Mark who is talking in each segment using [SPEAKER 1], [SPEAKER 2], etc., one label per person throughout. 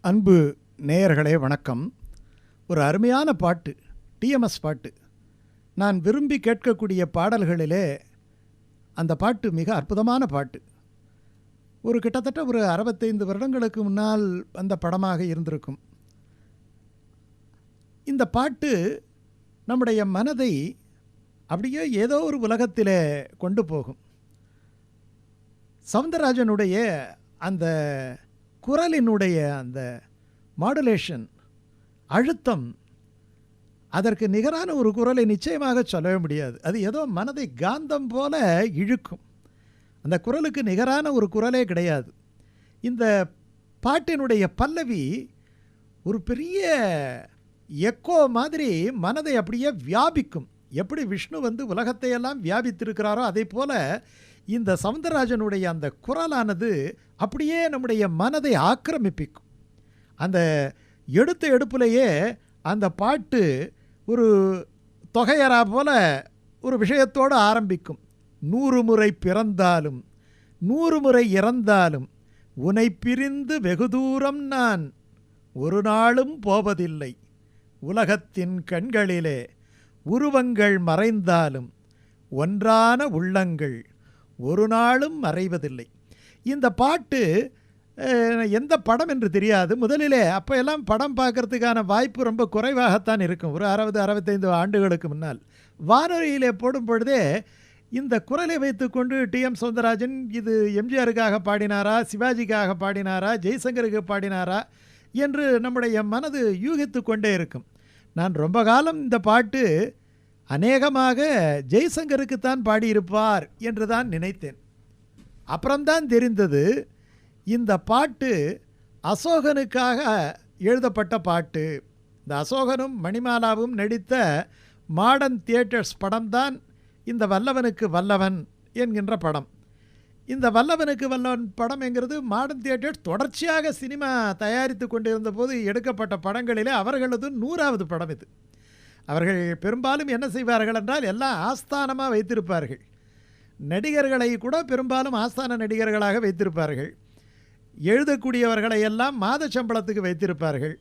[SPEAKER 1] அன்பு நேயர்களே வணக்கம். ஒரு அருமையான பாட்டு, டிஎம்எஸ் பாட்டு. நான் விரும்பி கேட்கக்கூடிய பாடல்களிலே அந்த பாட்டு மிக அற்புதமான பாட்டு. கிட்டத்தட்ட ஒரு 65 வருடங்களுக்கு முன்னால் அந்த படமாக இருந்திருக்கும். இந்த பாட்டு நம்முடைய மனதை அப்படியே ஏதோ ஒரு உலகத்திலே கொண்டு போகும். சவுந்தரராஜனுடைய அந்த குரலினுடைய அந்த மாடுலேஷன், அழுத்தம், அதற்கு நிகரான ஒரு குரலை நிச்சயமாக சொல்லவே முடியாது. அது ஏதோ மனதை காந்தம் போல இழுக்கும். அந்த குரலுக்கு நிகரான ஒரு குரலே கிடையாது. இந்த பாட்டினுடைய பல்லவி ஒரு பெரிய எக்கோ மாதிரி மனதை அப்படியே வியாபிக்கும். எப்படி விஷ்ணு உலகத்தையெல்லாம் வியாபித்திருக்கிறாரோ அதே போல இந்த சவுந்தரராஜனுடைய அந்த குரலானது அப்படியே நம்முடைய மனதை ஆக்கிரமிப்பிக்கும். அந்த எடுப்பிலேயே அந்த பாட்டு ஒரு தொகையரா போல ஒரு விஷயத்தோடு ஆரம்பிக்கும். 100 முறை பிறந்தாலும் 100 முறை இறந்தாலும் உனை பிரிந்து வெகு தூரம் நான் ஒரு நாளும் போவதில்லை. உலகத்தின் கண்களிலே உருவங்கள் மறைந்தாலும் ஒன்றான உள்ளங்கள் ஒரு நாளும் மறைவதில்லை. இந்த பாட்டு எந்த படம் என்று தெரியாது. முதலிலே அப்போ எல்லாம் படம் பார்க்கறதுக்கான வாய்ப்பு ரொம்ப குறைவாகத்தான் இருக்கும். ஒரு 60-65 ஆண்டுகளுக்கு முன்னால் வானொலியிலே போடும் பொழுதே இந்த குரலை வைத்துக்கொண்டு டிஎம் சௌந்தரராஜன் இது எம்ஜிஆருக்காக பாடினாரா, சிவாஜிக்காக பாடினாரா, ஜெய்சங்கருக்கு பாடினாரா என்று நம்முடைய மனது யூகித்து கொண்டே இருக்கும். நான் ரொம்ப காலம் இந்த பாட்டு அநேகமாக ஜெய்சங்கருக்குத்தான் பாடியிருப்பார் என்று தான் நினைத்தேன். அப்புறம்தான் தெரிந்தது இந்த பாட்டு அசோகனுக்காக எழுதப்பட்ட பாட்டு. இந்த அசோகனும் மணிமாலாவும் நடித்த மாடர்ன் தியேட்டர்ஸ் படம்தான் இந்த வல்லவனுக்கு வல்லவன் என்கின்ற படம். இந்த வல்லவனுக்கு வல்லவன் படம் என்கிறது மாடர்ன் தியேட்டர்ஸ் தொடர்ச்சியாக சினிமா தயாரித்து கொண்டிருந்த போது எடுக்கப்பட்ட படங்களிலே அவர்களது 100வது படம் இது. அவர்கள் பெரும்பாலும் என்ன செய்வார்கள் என்றால் எல்லாம் ஆஸ்தானமாக வைத்திருப்பார்கள். நடிகர்களை கூட பெரும்பாலும் ஆஸ்தான நடிகர்களாக வைத்திருப்பார்கள். எழுதக்கூடியவர்களை எல்லாம் மாத சம்பளத்துக்கு வைத்திருப்பார்கள்.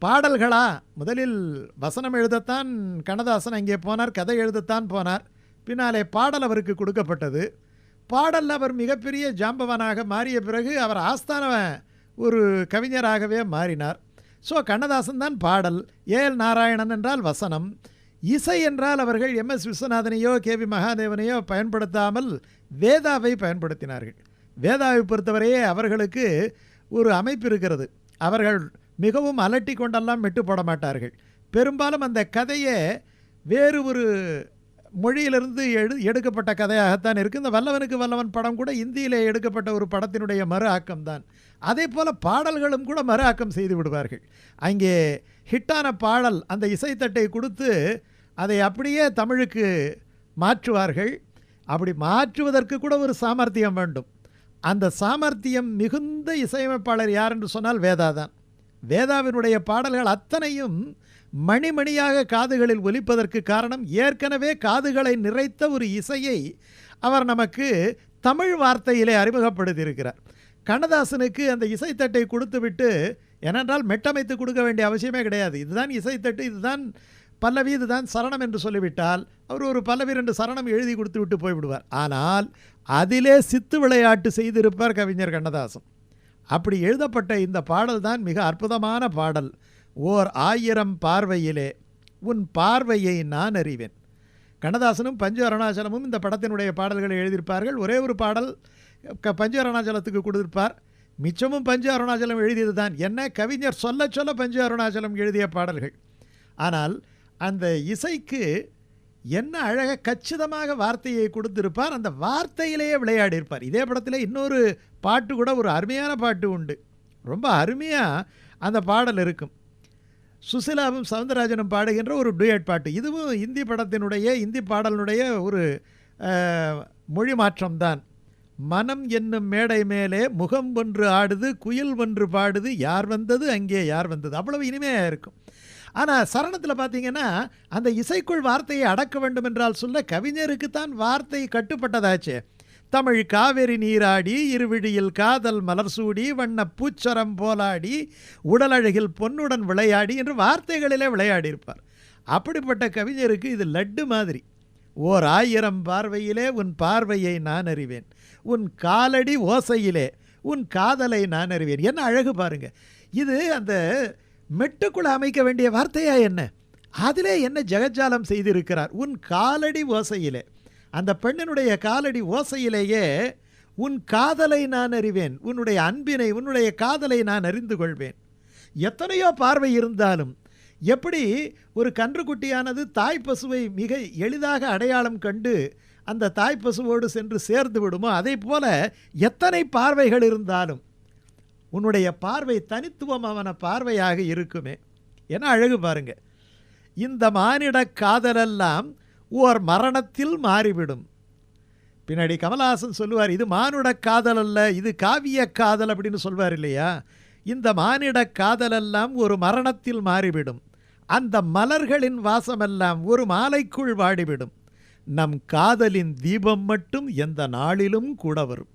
[SPEAKER 1] பாடல்களா, முதலில் வசனம் எழுதத்தான் கண்ணதாசன் அங்கே போனார், கதை எழுதத்தான் போனார். பின்னாலே பாடல் அவருக்கு கொடுக்கப்பட்டது. பாடல் அவர் மிகப்பெரிய ஜாம்பவனாக மாறிய பிறகு அவர் ஆஸ்தான ஒரு கவிஞராகவே மாறினார். ஸோ கண்ணதாசன் தான் பாடல், ஏஎல் நாராயணன் என்றால் வசனம், இசை என்றால் அவர்கள் எம்எஸ் விஸ்வநாதனையோ கேவி மகாதேவனையோ பயன்படுத்தாமல் வேதாவை பயன்படுத்தினார்கள். வேதாவை பொறுத்தவரையே அவர்களுக்கு ஒரு அமைப்பு இருக்கிறது. அவர்கள் மிகவும் அலட்டி கொண்டெல்லாம் மெட்டு போட மாட்டார்கள். பெரும்பாலும் அந்த கதையே வேறு ஒரு மொழியிலிருந்து எடுக்கப்பட்ட கதையாகத்தான் இருக்குது. இந்த வல்லவனுக்கு வல்லவன் படம் கூட இந்தியிலே எடுக்கப்பட்ட ஒரு படத்தினுடைய மறு ஆக்கம்தான். அதே போல் பாடல்களும் கூட மறு ஆக்கம் செய்து விடுவார்கள். அங்கே ஹிட்டான பாடல் அந்த இசைத்தட்டை கொடுத்து அதை அப்படியே தமிழுக்கு மாற்றுவார்கள். அப்படி மாற்றுவதற்கு கூட ஒரு சாமர்த்தியம் வேண்டும். அந்த சாமர்த்தியம் மிகுந்த இசையமைப்பாளர் யார் என்று சொன்னால் வேதா தான். வேதாவினுடைய பாடல்கள் அத்தனையும் மணிமணியாக காதுகளில் ஒலிப்பதற்கு காரணம் ஏற்கனவே காதுகளை நிறைத்த ஒரு இசையை அவர் நமக்கு தமிழ் வார்த்தையிலே அறிமுகப்படுத்தியிருக்கிறார். கண்ணதாசனுக்கு அந்த இசைத்தட்டை கொடுத்து விட்டு, ஏனென்றால் மெட்டமைத்து கொடுக்க வேண்டிய அவசியமே கிடையாது. இதுதான் இசைத்தட்டு, இதுதான் பல்லவி, இதுதான் சரணம் என்று சொல்லிவிட்டால் அவர் ஒரு பல்லவி 2 சரணம் எழுதி கொடுத்து விட்டு போய்விடுவார். ஆனால் அதிலே சித்து விளையாட்டு செய்திருப்பார் கவிஞர் கண்ணதாசன். அப்படி எழுதப்பட்ட இந்த பாடல் தான் மிக அற்புதமான பாடல். ஓர் 1000 பார்வையிலே உன் பார்வையை நான் அறிவேன். கண்ணதாசனும் பஞ்சு அருணாச்சலமும் இந்த படத்தினுடைய பாடல்களை எழுதியிருப்பார்கள். ஒரே ஒரு பாடல் பஞ்சு அருணாச்சலத்துக்கு கொடுத்திருப்பார். மிச்சமும் பஞ்சு அருணாச்சலம் எழுதியது தான். என்ன கவிஞர் சொல்ல சொல்ல பஞ்சு அருணாச்சலம் எழுதிய பாடல்கள். ஆனால் அந்த இசைக்கு என்ன அழக கச்சிதமாக வார்த்தையை கொடுத்திருப்பார். அந்த வார்த்தையிலேயே விளையாடியிருப்பார். இதே படத்தில் இன்னொரு பாட்டு கூட, ஒரு அருமையான பாட்டு உண்டு. ரொம்ப அருமையாக அந்த பாடல் இருக்கும். சுசிலாவும் சவுந்தரராஜனும் பாடுகின்ற ஒரு டூயட் பாட்டு. இதுவும் இந்தி படத்தினுடைய இந்தி பாடலினுடைய ஒரு மொழி மாற்றம்தான். மனம் என்னும் மேடை மேலே முகம் ஒன்று ஆடுது, குயில் ஒன்று பாடுது, யார் வந்தது அங்கே யார் வந்தது. அவ்வளவு இனிமையாக இருக்கும். ஆனால் சரணத்தில் பார்த்தீங்கன்னா அந்த இசைக்குள் வார்த்தையை அடக்க வேண்டும் என்றால் சொல்ல கவிஞருக்குத்தான் வார்த்தை கட்டுப்பட்டதாச்சே. தமிழ் காவிரி நீராடி இருவிழியில் காதல் மலர் சூடி வண்ண பூச்சரம் போலாடி உடலழகில் பொன்னுடன் விளையாடி என்று வார்த்தைகளிலே விளையாடியிருப்பார். அப்படிப்பட்ட கவிஞருக்கு இது லட்டு மாதிரி. ஓர் 1000 பார்வையிலே உன் பார்வையை நான் அறிவேன், உன் காலடி ஓசையிலே உன் காதலை நான் அறிவேன். என்ன அழகு பாருங்க. இது அந்த மெட்டுக்குள்ள அமைக்க வேண்டிய வார்த்தையா என்ன? அதிலே என்ன ஜெகஜாலம் செய்திருக்கிறார். உன் காலடி ஓசையிலே, அந்த பெண்ணினுடைய காலடி ஓசையிலேயே உன் காதலை நான் அறிவேன், உன்னுடைய அன்பினை உன்னுடைய காதலை நான் அறிந்து கொள்வேன். எத்தனையோ பார்வை இருந்தாலும் எப்படி ஒரு கன்றுக்குட்டியானது தாய் பசுவை மிக எளிதாக அடையாளம் கண்டு அந்த தாய் பசுவோடு சென்று சேர்ந்து விடுமோ, அதே போல எத்தனை பார்வைகள் இருந்தாலும் உன்னுடைய பார்வை தனித்துவமான பார்வையாக இருக்குமே. என்ன அழகு பாருங்க. இந்த மானிட காதலெல்லாம் ஓர் மரணத்தில் மாறிவிடும். பின்னாடி கமலஹாசன் சொல்லுவார், இது மானுட காதல் அல்ல, இது காவிய காதல் அப்படின்னு சொல்வார் இல்லையா. இந்த மானிட காதலெல்லாம் ஒரு மரணத்தில் மாறிவிடும், அந்த மலர்களின் வாசமெல்லாம் ஒரு மாலைக்குள் வாடிவிடும், நம் காதலின் தீபம் மட்டும் எந்த நாளிலும் கூட வரும்.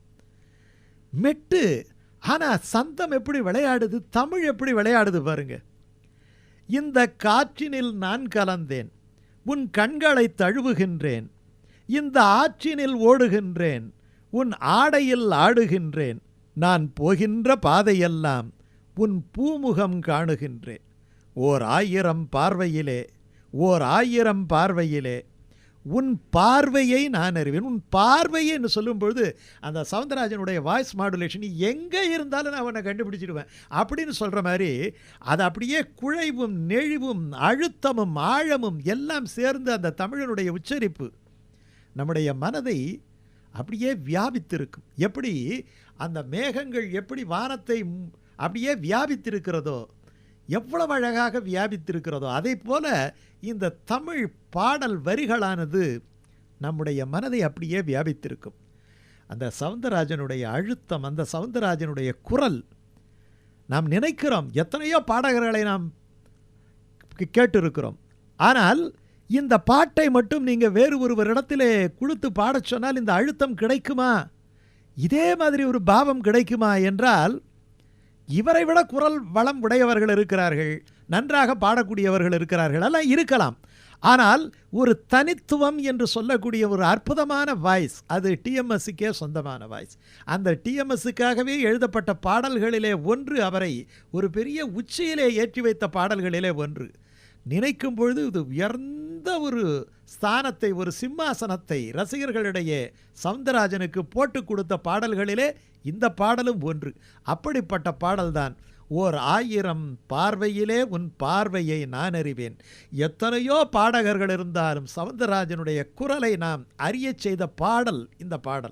[SPEAKER 1] மெட்டு. ஆனால் சந்தம் எப்படி விளையாடுது, தமிழ் எப்படி விளையாடுது பாருங்க. இந்த காற்றினில் நான் கலந்தேன், உன் கண்களை தழுவுகின்றேன், இந்த ஆற்றினில் ஓடுகின்றேன், உன் ஆடையில் ஆடுகின்றேன், நான் போகின்ற பாதையெல்லாம் உன் பூமுகம் காணுகின்றேன். ஓர் 1000 பார்வையிலே, ஓர் 1000 பார்வையிலே உன் பார்வையை நான் அறிவேன். உன் பார்வையை என்று சொல்லும்பொழுது அந்த சவுந்தரராஜனுடைய வாய்ஸ் மாடுலேஷன், எங்கே இருந்தாலும் நான் அவனை கண்டுபிடிச்சிடுவேன் அப்படின்னு சொல்கிற மாதிரி, அது அப்படியே குழைவும் நெழிவும் அழுத்தமும் ஆழமும் எல்லாம் சேர்ந்து அந்த தமிழனுடைய உச்சரிப்பு நம்முடைய மனதை அப்படியே வியாபித்திருக்கும். எப்படி அந்த மேகங்கள் எப்படி வானத்தை அப்படியே வியாபித்திருக்கிறதோ, எவ்வளவு அழகாக வியாபித்திருக்கிறதோ, அதே போல இந்த தமிழ் பாடல் வரிகளானது நம்முடைய மனதை அப்படியே வியாபித்திருக்கும். அந்த சவுந்தரராஜனுடைய அழுத்தம், அந்த சவுந்தரராஜனுடைய குரல், நாம் நினைக்கிறோம் எத்தனையோ பாடகர்களை நாம் கேட்டிருக்கிறோம். ஆனால் இந்த பாட்டை மட்டும் நீங்கள் வேறு ஒருவரிடத்திலே கொடுத்து பாடச் சொன்னால் இந்த அழுத்தம் கிடைக்குமா, இதே மாதிரி ஒரு பாவம் கிடைக்குமா என்றால், இவரை விட குரல் வளம் உடையவர்கள் இருக்கிறார்கள், நன்றாக பாடக்கூடியவர்கள் இருக்கிறார்கள், எல்லாம் இருக்கலாம். ஆனால் ஒரு தனித்துவம் என்று சொல்லக்கூடிய ஒரு அற்புதமான வாய்ஸ், அது டிஎம்எஸ்ஸுக்கே சொந்தமான வாய்ஸ். அந்த டிஎம்எஸ்ஸுக்காகவே எழுதப்பட்ட பாடல்களிலே ஒன்று, அவரை ஒரு பெரிய உச்சியிலே ஏற்றி வைத்த பாடல்களிலே ஒன்று. நினைக்கும் பொழுது இது உயர்ந்த ஒரு ஸ்தானத்தை, ஒரு சிம்மாசனத்தை ரசிகர்களிடையே சவுந்தரராஜனுக்கு போட்டு கொடுத்த பாடல்களிலே இந்த பாடலும் ஒன்று. அப்படிப்பட்ட பாடல்தான் ஓர் 1000 பார்வையிலே உன் பார்வையை நான் அறிவேன். எத்தனையோ பாடகர்கள் இருந்தாலும் சவுந்தரராஜனுடைய குரலை நாம் அறியச் செய்த பாடல் இந்த பாடல்.